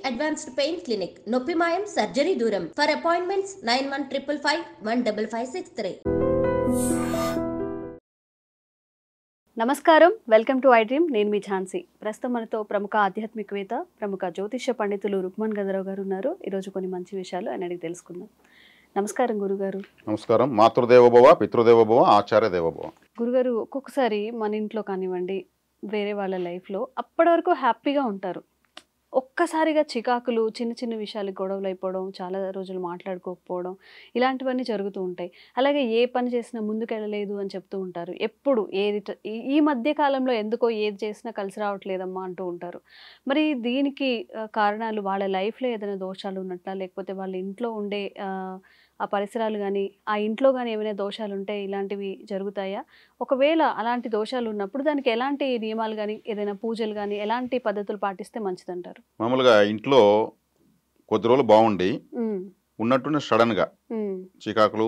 Advanced pain clinic. నొప్పి మాయం, surgery దూరం. For appointments 9155515563. నమస్కారం, వెల్కమ్ టు ఐ డ్రీమ్. నేను మీ ఝాన్సీ. ప్రస్తుతం మనతో ప్రముఖ ఆధ్యాత్మికవేత్త, ప్రముఖ జ్యోతిష్య పండితులు రుక్మన్ గదరావు గారు ఉన్నారు. ఈరోజు కొన్ని మంచి విషయాలు ఆయన అడిగి తెలుసుకుందాం. నమస్కారం గురుగారు. నమస్కారం. మాతృదేవోభవ, పితృదేవోభవ, ఆచార్య దేవోభవ. గురుగారు, ఒక్కొక్కసారి మన ఇంట్లో కానివ్వండి, వేరే వాళ్ళ లైఫ్లో అప్పటి వరకు హ్యాపీగా ఉంటారు. ఒక్కసారిగా చికాకులు, చిన్న చిన్న విషయాలకు గొడవలు అయిపోవడం, చాలా రోజులు మాట్లాడుకోకపోవడం, ఇలాంటివన్నీ జరుగుతూ ఉంటాయి. అలాగే ఏ పని చేసినా ముందుకెళ్ళలేదు అని చెప్తూ ఉంటారు. ఎప్పుడు ఈ మధ్య కాలంలో ఎందుకో ఏది చేసినా కలిసి రావట్లేదమ్మా అంటూ ఉంటారు. మరి దీనికి కారణాలు వాళ్ళ లైఫ్లో ఏదైనా దోషాలు ఉన్నట్లా, లేకపోతే వాళ్ళ ఇంట్లో ఉండే ఆ పరిసరాలు కానీ, ఆ ఇంట్లో కానీ ఏమైనా దోషాలు ఉంటే ఇలాంటివి జరుగుతాయా? ఒకవేళ అలాంటి దోషాలు ఉన్నప్పుడు దానికి ఎలాంటి నియమాలు కానీ, ఏదైనా పూజలు కానీ, ఎలాంటి పద్ధతులు పాటిస్తే మంచిదంటారు? మామూలుగా ఇంట్లో కొద్ది రోజులు బాగుండి ఉన్నట్టుండి సడన్గా చికాకులు,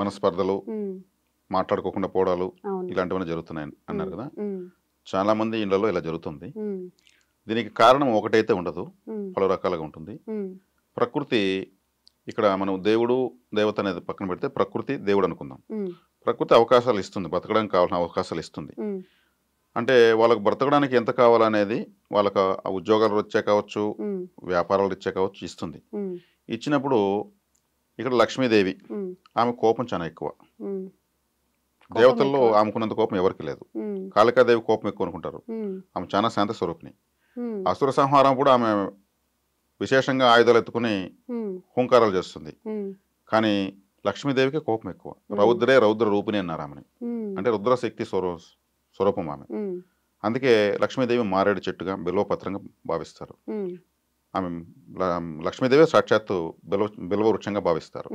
మనస్పర్ధలు, మాట్లాడుకోకుండా పోవడాలు ఇలాంటివన్నీ జరుగుతున్నాయి అన్నారు కదా. చాలా మంది ఇళ్లలో ఇలా జరుగుతుంది. దీనికి కారణం ఒకటైతే ఉండదు, పలు రకాలుగా ఉంటుంది. ప్రకృతి, ఇక్కడ మనం దేవుడు దేవత అనేది పక్కన పెడితే ప్రకృతి దేవుడు అనుకుందాం. ప్రకృతి అవకాశాలు ఇస్తుంది, బతకడానికి కావాల్సిన అవకాశాలు ఇస్తుంది. అంటే వాళ్ళకు బ్రతకడానికి ఎంత కావాలనేది వాళ్ళకు ఉద్యోగాలు రీత్యా కావచ్చు, వ్యాపారాల రీత్యా కావచ్చు ఇస్తుంది. ఇచ్చినప్పుడు ఇక్కడ లక్ష్మీదేవి, ఆమె కోపం చాలా ఎక్కువ. దేవతల్లో ఆమెకున్నంత కోపం ఎవరికి లేదు. కాళికాదేవి కోపం ఎక్కువ అనుకుంటారు. ఆమె చాలా శాంత స్వరూపిణి. అసుర సంహారం కూడా ఆమె విశేషంగా ఆయుధాలు ఎత్తుకుని హుంకారాలు చేస్తుంది. కానీ లక్ష్మీదేవికి కోపం ఎక్కువ. రౌద్రే రౌద్ర రూపిణి అన్నారు ఆమెని. అంటే రుద్రశక్తి స్వరూపం ఆమె. అందుకే లక్ష్మీదేవి మారేడు చెట్టుగా, బిల్వపత్రంగా భావిస్తారు. ఆమె లక్ష్మీదేవి సాక్షాత్తు బిల్వ వృక్షంగా భావిస్తారు.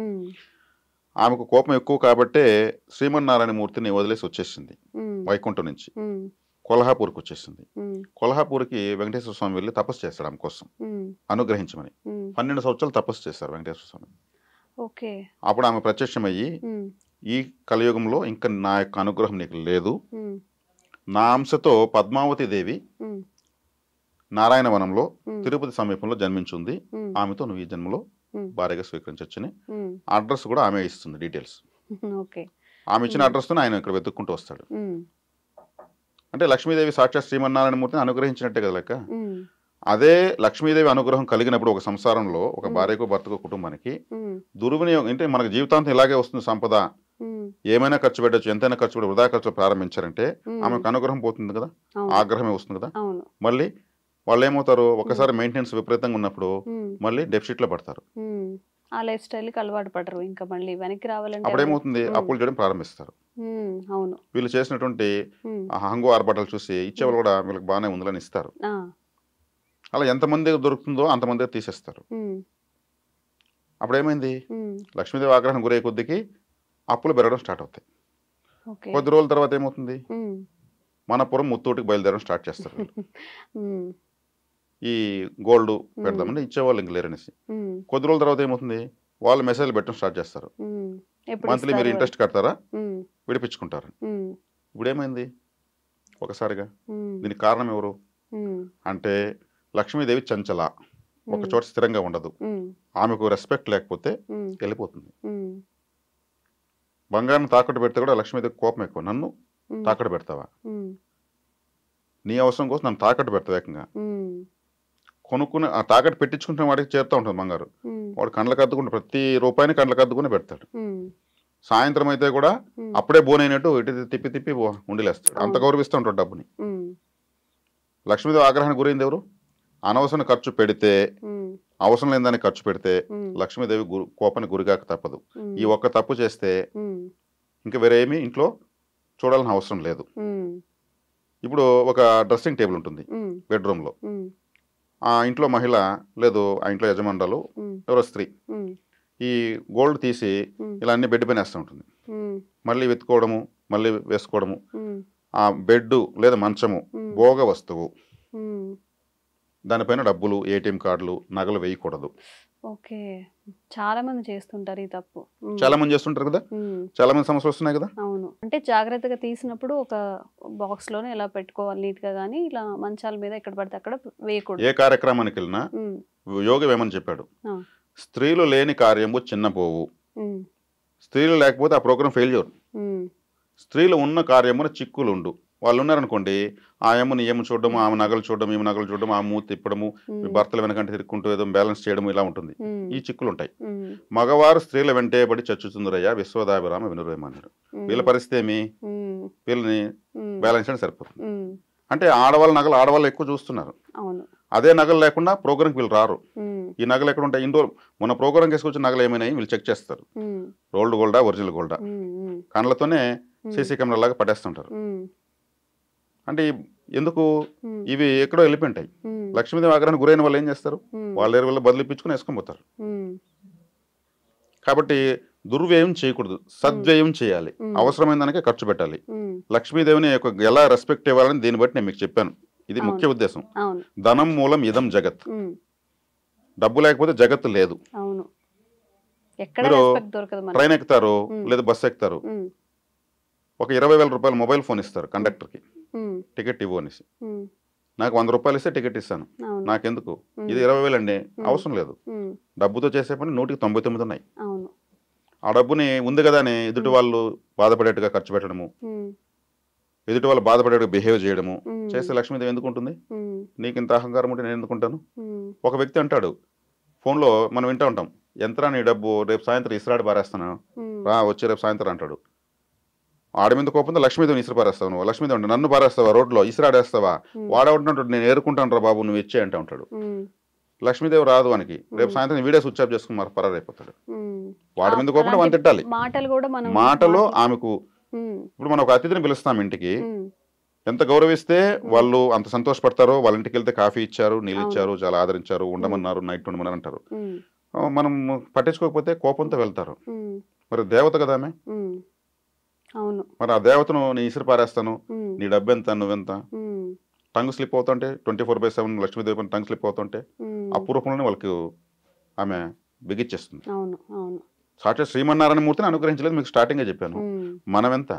ఆమెకు కోపం ఎక్కువ కాబట్టే శ్రీమన్నారాయణ మూర్తిని వదిలేసి వచ్చేసింది వైకుంఠం నుంచి. కొల్హాపూర్కి వచ్చేసింది. కొల్హాపూర్కి వెంకటేశ్వర స్వామి వెళ్ళి తపస్సు చేస్తాడు ఆమె కోసం, అనుగ్రహించమని. 12 సంవత్సరాలు తపస్సు చేస్తారు వెంకటేశ్వర స్వామి. అప్పుడు ఆమె ప్రత్యక్షమయ్యి, ఈ కలియుగంలో ఇంకా నా యొక్క అనుగ్రహం నీకు లేదు, నా అంశతో పద్మావతి దేవి నారాయణవనంలో తిరుపతి సమీపంలో జన్మించింది, ఆమెతో నువ్వు ఈ జన్మలో భార్యగా స్వీకరించవచ్చని అడ్రస్ కూడా ఆమె ఇస్తుంది, డీటెయిల్స్. ఆమె ఇచ్చిన అడ్రస్తో ఆయన ఇక్కడ వెతుక్కుంటూ వస్తాడు. అంటే లక్ష్మీదేవి సాక్షాత్ శ్రీమన్నారాయణ మూర్తిని అనుగ్రహించినట్టే కదా లెక్క. అదే లక్ష్మీదేవి అనుగ్రహం కలిగినప్పుడు ఒక సంసారంలో, ఒక భార్యకు, భర్తకు, కుటుంబానికి దుర్వినియోగం అంటే మనకు జీవితాంతం ఇలాగే వస్తుంది సంపద, ఏమైనా ఖర్చు పెట్టచ్చు, ఎంతైనా ఖర్చు పెట్టి వృధా ఖర్చులు ప్రారంభించారంటే ఆమెకు అనుగ్రహం పోతుంది కదా, ఆగ్రహమే వస్తుంది కదా. మళ్ళీ వాళ్ళు ఏమవుతారు, ఒకసారి మెయింటెనెన్స్ విపరీతంగా ఉన్నప్పుడు మళ్ళీ డెఫిసిట్లో పడతారు. ఆ లైఫ్ స్టైల్కి అలవాటు పడరు, ఇంకా మళ్ళీ వెనక్కి రావాలంటే అప్పుడు ఏమవుతుంది, అప్పులు చేయడం ప్రారంభిస్తారు. వీళ్ళు చేసినటువంటి హంగు ఆర్భాటాలు చూసి ఇచ్చేవాళ్ళు కూడా వీళ్ళకి బాగానే ఉందని ఇస్తారు. అలా ఎంతమంది దొరుకుతుందో అంతమంది తీసేస్తారు. అప్పుడు ఏమైంది, లక్ష్మీదేవి ఆగ్రహం గురయ్యే కొద్దికి అప్పులు పెరగడం స్టార్ట్ అవుతాయి. కొద్ది రోజుల తర్వాత ఏమవుతుంది, మనపురం ముత్తూటికి బయలుదేరడం స్టార్ట్ చేస్తారు. ఈ గోల్డ్ పెడదామని ఇచ్చేవాళ్ళు ఇంక లేరనేసి. కొద్ది రోజుల తర్వాత ఏమవుతుంది, వాళ్ళు మెసేజ్లు పెట్టడం స్టార్ట్ చేస్తారు. మంత్లీ మీరు ఇంట్రెస్ట్ కడతారా, విడిపించుకుంటారు. ఇప్పుడు ఏమైంది ఒకసారిగా, దీనికి కారణం ఎవరు అంటే లక్ష్మీదేవి చంచల, ఒక చోట స్థిరంగా ఉండదు. ఆమెకు రెస్పెక్ట్ లేకపోతే వెళ్ళిపోతుంది. బంగారం తాకట్టు పెడితే కూడా లక్ష్మీదేవి కోపం ఎక్కువ. నన్ను తాకట్టు పెడతావా, నీ అవసరం కోసం నన్ను తాకట్టు పెడతావు ఏకంగా. కొనుక్కుని ఆ తాకట్టు పెట్టించుకుంటున్న వాడికి చేరుతూ ఉంటుంది బంగారు. వాడు కండ్లకు అద్దుకుంటే ప్రతి రూపాయిని కండ్లకు అద్దుకుని పెడతాడు. సాయంత్రం అయితే కూడా అప్పుడే బోనైనట్టు ఇటు తిప్పి తిప్పి ఉండిలేస్తాడు. అంత గౌరవిస్తూ ఉంటాడు డబ్బుని. లక్ష్మీదేవి ఆగ్రహానికి గురైంది ఎవరు, అనవసరం ఖర్చు పెడితే, అవసరం లేని దానికి ఖర్చు పెడితే లక్ష్మీదేవి కోపానికి గురిగాక తప్పదు. ఈ ఒక్క తప్పు చేస్తే ఇంకా వేరే ఏమీ ఇంట్లో చూడాల్సిన అవసరం లేదు. ఇప్పుడు ఒక డ్రెస్సింగ్ టేబుల్ ఉంటుంది బెడ్రూమ్లో. ఆ ఇంట్లో మహిళ లేదు, ఆ ఇంట్లో యజమానురాలు ఎవరో స్త్రీ ఈ గోల్డ్ తీసి ఇలా అన్ని బెడ్ పైన వేస్తూ ఉంటుంది. మళ్ళీ వెతుకోవడము, మళ్ళీ వేసుకోవడము. ఆ బెడ్ లేదా మంచము భోగ వస్తువు, దానిపైన డబ్బులు, ఏటీఎం కార్డులు, నగలు వేయకూడదు. ఓకే, చాలా మంది చేస్తుంటారు ఈ తప్పు. చాలా మంది చేస్తుంటారు కదా, చాలా మంది సమస్యలు వస్తున్నాయి కదా. అవును, అంటే జాగ్రత్తగా తీసినప్పుడు ఒక బాక్స్ లోనే ఇలా పెట్టుకోవాలి నీట్ గా, గానీ ఇలా మంచాల మీద ఎక్కడ పడితే అక్కడ వేయకూడదు. ఏ కార్యక్రమానికి వెళ్ళినా యోగి వేమని చెప్పాడు, ఆ. స్త్రీలు లేని కార్యము చిన్నపోవు, ఉమ్, స్త్రీలు లేకపోతే ఆ ప్రోగ్రామ్ ఫెయిల్యూర్, ఉమ్, స్త్రీలు ఉన్న కార్యమున చిక్కులు ఉండు. వాళ్ళు ఉన్నారనుకోండి, ఆ ఏమని ఏమి చూడడము, ఆమె నగలు చూడడం, ఈమె నగలు చూడడం, ఆ మూతి తిప్పడము, భర్తల వెనకంటే తిరుక్కుంటూ ఏదో బ్యాలెన్స్ చేయడం, ఇలా ఉంటుంది. ఈ చిక్కులు ఉంటాయి. మగవారు స్త్రీల వెంటేబడి చచ్చుతుందరయ్యా విశ్వదాభిరామ వినురేమన్నాడు. వీళ్ళ పరిస్థితి ఏమి, వీళ్ళని బ్యాలెన్స్ చేయడం సరిపోతుంది. అంటే ఆడవాళ్ళ నగలు ఆడవాళ్ళు ఎక్కువ చూస్తున్నారు. అదే నగలు లేకుండా ప్రోగ్రామ్కి వీళ్ళు రారు. ఈ నగలు ఎక్కడ ఉంటాయి? ఇండోర్ మన ప్రోగ్రామ్ తీసుకొచ్చిన నగలు ఏమైనాయి వీళ్ళు చెక్ చేస్తారు. రోల్డ్ గోల్డా, ఒరిజినల్ గోల్డా, కళ్ళతోనే సీసీ కెమెరా లాగా పట్టేస్తుంటారు. అంటే ఎందుకు? ఇవి ఎక్కడో వెళ్ళిపోయింటాయి. లక్ష్మీదేవి ఆగ్రహానికి గురైన వాళ్ళు ఏం చేస్తారు? వాళ్ళ వల్ల బదిలిపించుకుని వేసుకొని పోతారు. కాబట్టి దుర్వ్యయం చేయకూడదు, సద్వ్యయం చేయాలి. అవసరమైన దానికే ఖర్చు పెట్టాలి. లక్ష్మీదేవిని ఎలా రెస్పెక్ట్ ఇవ్వాలని దీన్ని బట్టి నేను మీకు చెప్పాను. ఇది ముఖ్య ఉద్దేశం. ధనం మూలం ఇదం జగత్. డబ్బు లేకపోతే జగత్తు లేదు. మీరు ట్రైన్ ఎక్కుతారు లేదా బస్సు ఎక్కుతారు, ఒక 20,000 రూపాయలు మొబైల్ ఫోన్ ఇస్తారు కండక్టర్కి, టికెట్ ఇవ్వు అనేసి. నాకు 100 రూపాయలు ఇస్తే టికెట్ ఇస్తాను, నాకెందుకు? ఇది 20,000 అండి, అవసరం లేదు. డబ్బుతో చేసే పని 199 ఉన్నాయి. ఆ డబ్బుని ఉంది కదా అని ఎదుటి వాళ్ళు బాధపడేట్టుగా ఖర్చు పెట్టడము, ఎదుటి వాళ్ళు బాధపడేట్టుగా బిహేవ్ చేయడము చేస్తే లక్ష్మీదేవి ఎందుకు ఉంటుంది? నీకు ఇంత అహంకారం ఉంటే నేను ఎందుకుంటాను? ఒక వ్యక్తి అంటాడు ఫోన్లో, మనం వింటూ ఉంటాం, ఎంతరా నీ డబ్బు, రేపు సాయంత్రం ఇసురాడి పారేస్తాను రా, వచ్చి రేపు సాయంత్రం అంటాడు. ఆడ మీద కోపంతో లక్ష్మీదేవిని ఇసురు పారేస్తావు నువ్వు, లక్ష్మీదేవి అంటే నన్ను పారేస్తావా, రోడ్లో ఇసురాడేస్తావా, వాడవుంటున్నాడు, నేను ఏరుకుంటాను రా బాబు నువ్వు ఇచ్చే అంటే ఉంటాడు. లక్ష్మీదేవి రాదు వానికి, రేపు సాయంత్రం వీడియో స్విచ్ ఆఫ్ చేసుకుని మరి పరారైపోతాడు. వాడి మీద కోపం మనం తిట్టాలి. మాటలో ఆమెకు, ఇప్పుడు మనం ఒక అతిథిని పిలుస్తాం ఇంటికి, ఎంత గౌరవిస్తే వాళ్ళు అంత సంతోషపడతారో. వాళ్ళ ఇంటికి వెళ్తే కాఫీ ఇచ్చారు, నీళ్ళు ఇచ్చారు, చాలా ఆదరించారు, ఉండమన్నారు, నైట్ ఉండమన్నారు అంటారు. మనం పట్టించుకోకపోతే కోపంతో వెళ్తారు. మరి దేవత కదా ఆమె, మరి ఆ దేవతను నీ ఇసురు పారేస్తాను, నీ డబ్బు ఎంత, నువ్వెంత, టంగ్ స్లిప్ అవుతుంటే 24/7 లక్ష్మీదేవి టంగ్ స్లిప్ అవుతుంటే అపూర్వకంలోనే వాళ్ళకి ఆమె బిగిచ్చేస్తుంది. సాక్షాత్ శ్రీమన్నారాయణ మూర్తిని అనుగ్రహించలేదు, మీకు స్టార్టింగే చెప్పాను. మనం ఎంత?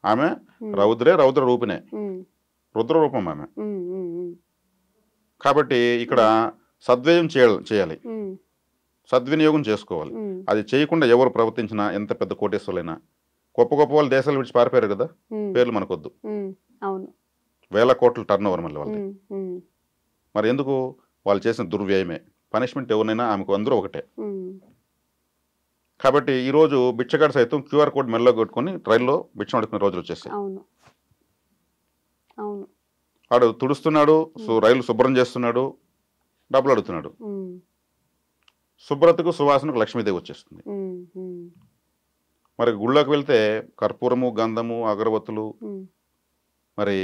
ఆమె రౌద్రే రౌద్ర రూపినే, రుద్ర రూపం ఆమె. కాబట్టి ఇక్కడ సద్వ్యయం చేయాలి, సద్వినియోగం చేసుకోవాలి. అది చేయకుండా ఎవరు ప్రవర్తించినా, ఎంత పెద్ద కోటేశ్వరులైనా, గొప్ప గొప్ప వాళ్ళు దేశాలు విడిచి పారిపోయారు కదా, పేర్లు మనకొద్దు, 1000 కోట్ల టర్న్ ఓవర్ మళ్ళీ వాళ్ళది. మరి ఎందుకు? వాళ్ళు చేసిన దుర్వ్యయమే. పనిష్మెంట్ ఎవరినైనా ఆమెకు అందరూ ఒకటే. కాబట్టి ఈరోజు బిచ్చగాడు సైతం QR కోడ్ మెల్లో కొట్టుకొని ట్రైన్లో బిచ్చం అడుకునే రోజులు వచ్చేసాయి. వాడు తుడుస్తున్నాడు, రైలు శుభ్రం చేస్తున్నాడు, డబ్బులు అడుగుతున్నాడు. శుభ్రతకు సువాసనకు లక్ష్మీదేవి వచ్చేస్తుంది. మరి గుళ్ళోకి వెళ్తే కర్పూరము, గంధము, అగరబత్తులు, మరి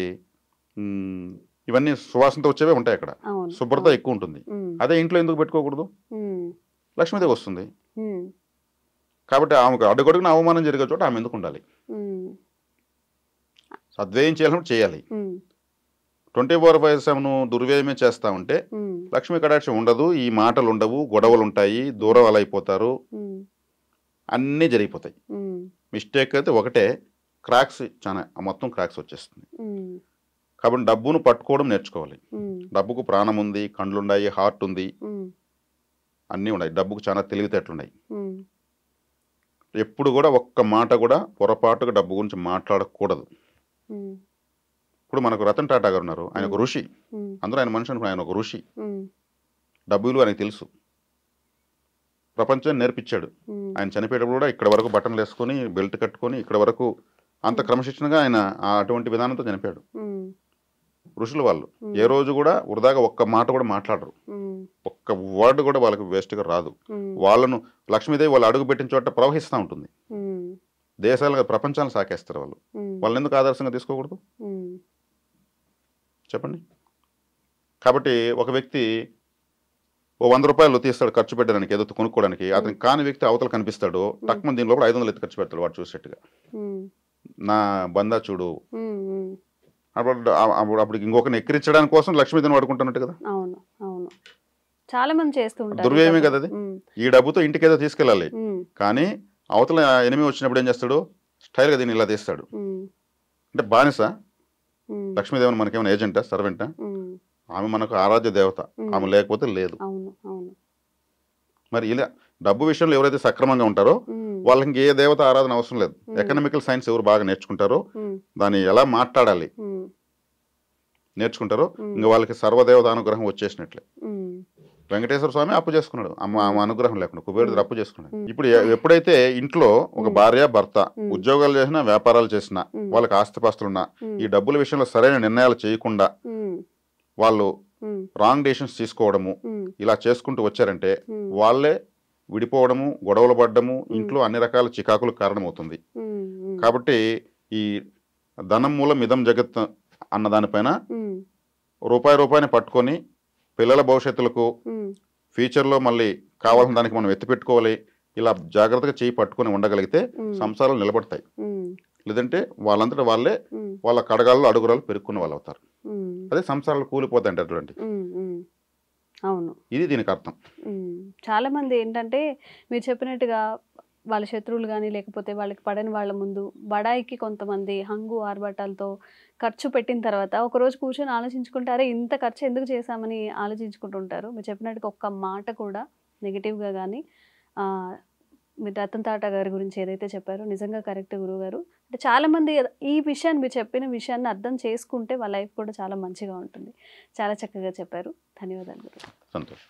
ఇవన్నీ సువాసనతో వచ్చేవే ఉంటాయి. అక్కడ శుభ్రత ఎక్కువ ఉంటుంది. అదే ఇంట్లో ఎందుకు పెట్టుకోకూడదు? లక్ష్మీదేవి వస్తుంది. కాబట్టి ఆమెకు అడుగడుగున అవమానం జరిగే చోట ఆమె ఎందుకు ఉండాలి? సద్వ్యయం చేయాలంటే చేయాలి. 24/7 దుర్వ్యయమే చేస్తా ఉంటే లక్ష్మీ కటాక్షం ఉండదు, ఈ మాటలు ఉండవు, గొడవలు ఉంటాయి, దూరం అలా అయిపోతారు, అన్నీ జరిగిపోతాయి. మిస్టేక్ అయితే ఒకటే, క్రాక్స్, చాలా మొత్తం క్రాక్స్ వచ్చేస్తుంది. కాబట్టి డబ్బును పట్టుకోవడం నేర్చుకోవాలి. డబ్బుకు ప్రాణం ఉంది, కండ్లు ఉన్నాయి, హార్ట్ ఉంది, అన్నీ ఉన్నాయి. డబ్బుకు చాలా తెలివితేటలున్నాయి. ఎప్పుడు కూడా ఒక్క మాట కూడా పొరపాటుగా డబ్బు గురించి మాట్లాడకూడదు. ఇప్పుడు మనకు రతన్ టాటా గారు ఉన్నారు, ఆయన ఒక ఋషి. అందరూ ఆయన మనిషి అనుకుని, ఆయన ఒక ఋషి. డబ్బు విలువ ఆయనకు తెలుసు, ప్రపంచాన్ని నేర్పించాడు. ఆయన చనిపోయేటప్పుడు కూడా ఇక్కడ వరకు బటన్లు వేసుకొని, బెల్ట్ కట్టుకొని, ఇక్కడ వరకు అంత క్రమశిక్షణగా ఆయన అటువంటి విధానంతో చనిపోయాడు. ఋషులు వాళ్ళు ఏ రోజు కూడా వృధాగా ఒక్క మాట కూడా మాట్లాడరు, ఒక్క వర్డ్ కూడా వాళ్ళకి వేస్ట్గా రాదు. వాళ్ళను లక్ష్మీదేవి వాళ్ళు అడుగు పెట్టిన చోట ప్రవహిస్తూ ఉంటుంది. దేశాలుగా ప్రపంచాలను సాకేస్తారు వాళ్ళు. వాళ్ళని ఎందుకు ఆదర్శంగా తీసుకోకూడదు చెప్పండి? కాబట్టి ఒక వ్యక్తి ఓ 100 రూపాయలు తీస్తాడు ఖర్చు పెట్టడానికి, ఏదో కొనుక్కోవడానికి. అతను కాని వ్యక్తి అవతల కనిపిస్తాడు, తక్కువ దీని లోపల 500 ఎత్తి ఖర్చు పెడతాడు వాడు చూసేట్టుగా. నా బందా చూడు, అప్పుడు ఇంకొకరిని ఎక్కిరించడానికి కోసం లక్ష్మీదేవిని వాడుకుంటున్నట్టు కదా. చాలా మంది చేస్తుంటారు. దుర్వ్యయమే కదా అది. ఈ డబ్బుతో ఇంటికి ఏదో తీసుకెళ్ళాలి, కానీ అవతల ఎనిమి వచ్చినప్పుడు ఏం చేస్తాడు? స్టైల్గా దీన్ని ఇలా తీస్తాడు. అంటే బానిస లక్ష్మీదేవిని మనకేమైనా ఏజెంటా, సర్వెంటా? ఆమె మనకు ఆరాధ్య దేవత, ఆమె లేకపోతే లేదు. అవును అవును మరి ఇలా డబ్బు విషయంలో ఎవరైతే సక్రమంగా ఉంటారో వాళ్ళకి ఏ దేవత ఆరాధన అవసరం లేదు. ఎకనామికల్ సైన్స్ ఎవరు బాగా నేర్చుకుంటారో, దాన్ని ఎలా మాట్లాడాలి నేర్చుకుంటారో, ఇంకా వాళ్ళకి సర్వదేవత అనుగ్రహం వచ్చేసినట్లే. వెంకటేశ్వర స్వామి అప్పు చేసుకున్నాడు, ఆమె అనుగ్రహం లేకుండా కుబేరుడు అప్పు చేసుకున్నాడు. ఇప్పుడు ఎప్పుడైతే ఇంట్లో ఒక భార్య భర్త ఉద్యోగాలు చేసినా వ్యాపారాలు చేసినా వాళ్ళకి ఆస్తిపాస్తులున్నా ఈ డబ్బుల విషయంలో సరైన నిర్ణయాలు చేయకుండా వాళ్ళు రాంగ్ డెసిషన్స్ తీసుకోవడము ఇలా చేసుకుంటూ వచ్చారంటే వాళ్ళే విడిపోవడము, గొడవలు పడ్డము, ఇంట్లో అన్ని రకాల చికాకులకు కారణమవుతుంది. కాబట్టి ఈ ధనం మూలం ఇదం జగత్ అన్న దానిపైన రూపాయిని పట్టుకొని పిల్లల భవిష్యత్తులకు ఫ్యూచర్లో మళ్ళీ కావాల్సిన దానికి మనం ఎత్తిపెట్టుకోవాలి. ఇలా జాగ్రత్తగా చేయి పట్టుకొని ఉండగలిగితే సంసారాలు నిలబడతాయి. లేదంటే వాళ్ళంతటా వాళ్ళే వాళ్ళ కడగాల్లో అడుగురాలు పెరుక్కున్న వాళ్ళు అవుతారు. అదే సంసారాలు కూలిపోతాయి అంటే అటువంటి. అవును, ఇది దీనికి అర్థం. చాలా మంది ఏంటంటే మీరు చెప్పినట్టుగా వాళ్ళ శత్రువులు కానీ లేకపోతే వాళ్ళకి పడని వాళ్ళ ముందు బడాయికి కొంతమంది హంగు ఆర్భాటాలతో ఖర్చు పెట్టిన తర్వాత ఒకరోజు కూర్చొని ఆలోచించుకుంటారే ఇంత ఖర్చు ఎందుకు చేశామని ఆలోచించుకుంటుంటారు. మీరు చెప్పినట్టుగా ఒక్క మాట కూడా నెగిటివ్గా కానీ మీరు రతన్ టాటా గారి గురించి ఏదైతే చెప్పారో నిజంగా కరెక్ట్ గురువు గారు. అంటే చాలామంది ఈ విషయాన్ని మీరు చెప్పిన విషయాన్ని అర్థం చేసుకుంటే వాళ్ళ లైఫ్ కూడా చాలా మంచిగా ఉంటుంది. చాలా చక్కగా చెప్పారు. ధన్యవాదాలు గురువు. సంతోషం.